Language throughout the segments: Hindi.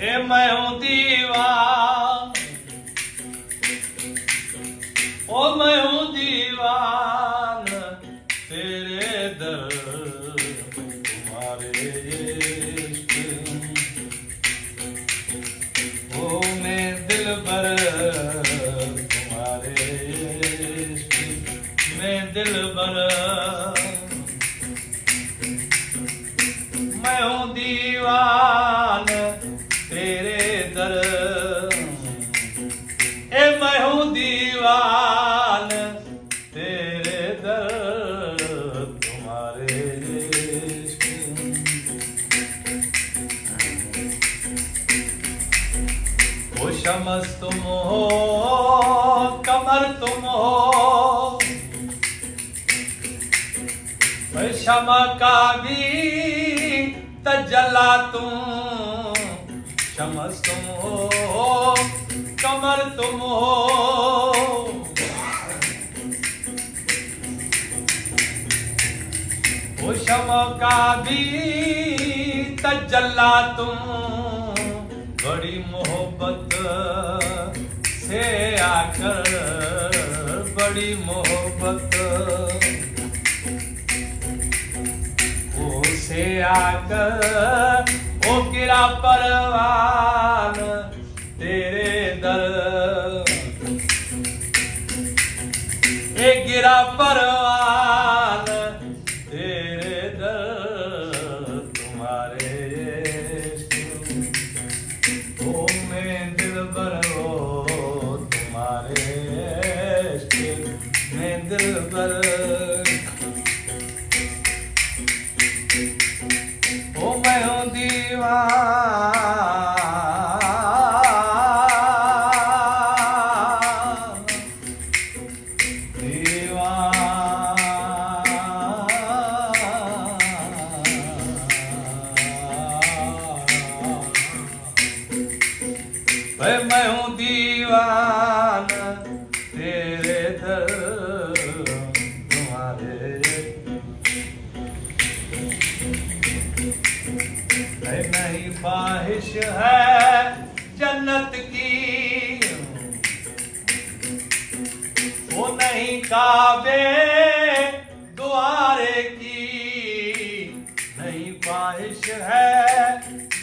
ए मैं हूं दीवान, ओ मैं हूं दीवान तेरे दर तुम्हारे इश्क। ओ मैं दिलबर तुम्हारे इश्क, मैं दिलबर। मैं हूं दीवान तेरे दर, ए मैं हूं दीवान तेरे दर तुम्हारे इश्क। ओ शम्स तुम हो, कमर तुम हो, शमा का भी तजल्ला तुम। शम्स तुम हो, कमर तुम हो, ओ शमा का भी तजल्ला तुम। बड़ी मोहब्बत से आकर, बड़ी मोहब्बत से आकर ओ गिरा परवान तेरे दर, ए गिरा परवान तेरे दर तुम्हारे इश्क। ओ मैं दिलबर हो तुम्हारे इश्क, मैं दिलबर। ओ मैं हूं दीवान, दीवान। मैं हूं दीवान तेरे दर तुम्हारे। नहीं ख्वाहिश है जन्नत की, वो नहीं काबे द्वारे की। नहीं ख्वाहिश है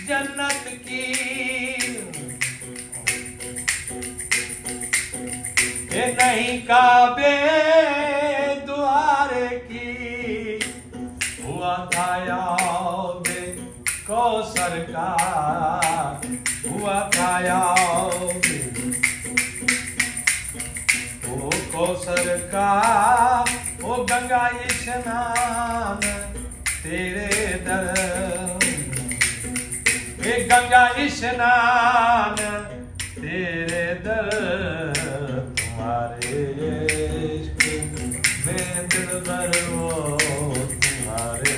जन्नत की, ये नहीं काबे द्वारे की। हुआ था याद कौसर का, हुआ था याद वो कौसर का। वो गंगा स्नान तेरे दर, ये गंगा स्नान तेरे दर तुम्हारे इश्क। मैं दिलबर हो तुम्हारे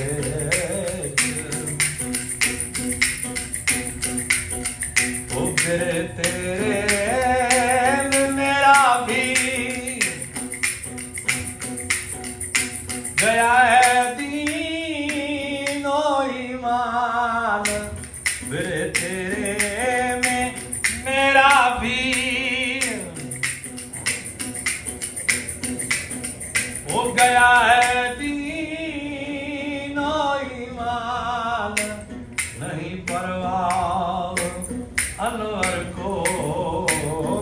तेरे में मेरा भी गया है दीनो ईमान। मेरे तेरे में मेरा भी हो गया है दीनो ईमान। नहीं परवाह अनवर को,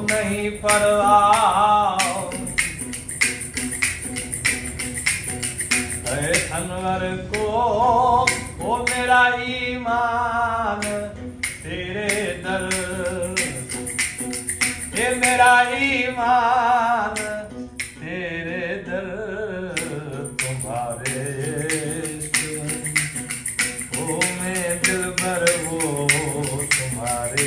नहीं परवाह है अनवर को। वो मेरा ईमान तेरे दर, ये मेरा ईमान तेरे दर तुम्हारे इश्क। ओ मैं दिलबर वो तुम्हारे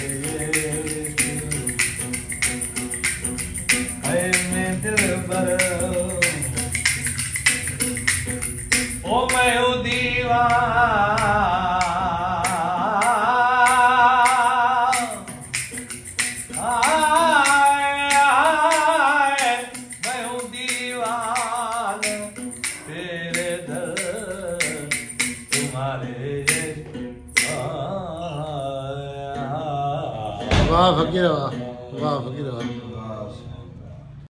दिलबर। ओ मैं हूं दीवान, वाह फकीर वाह, वाह फकीर वाह।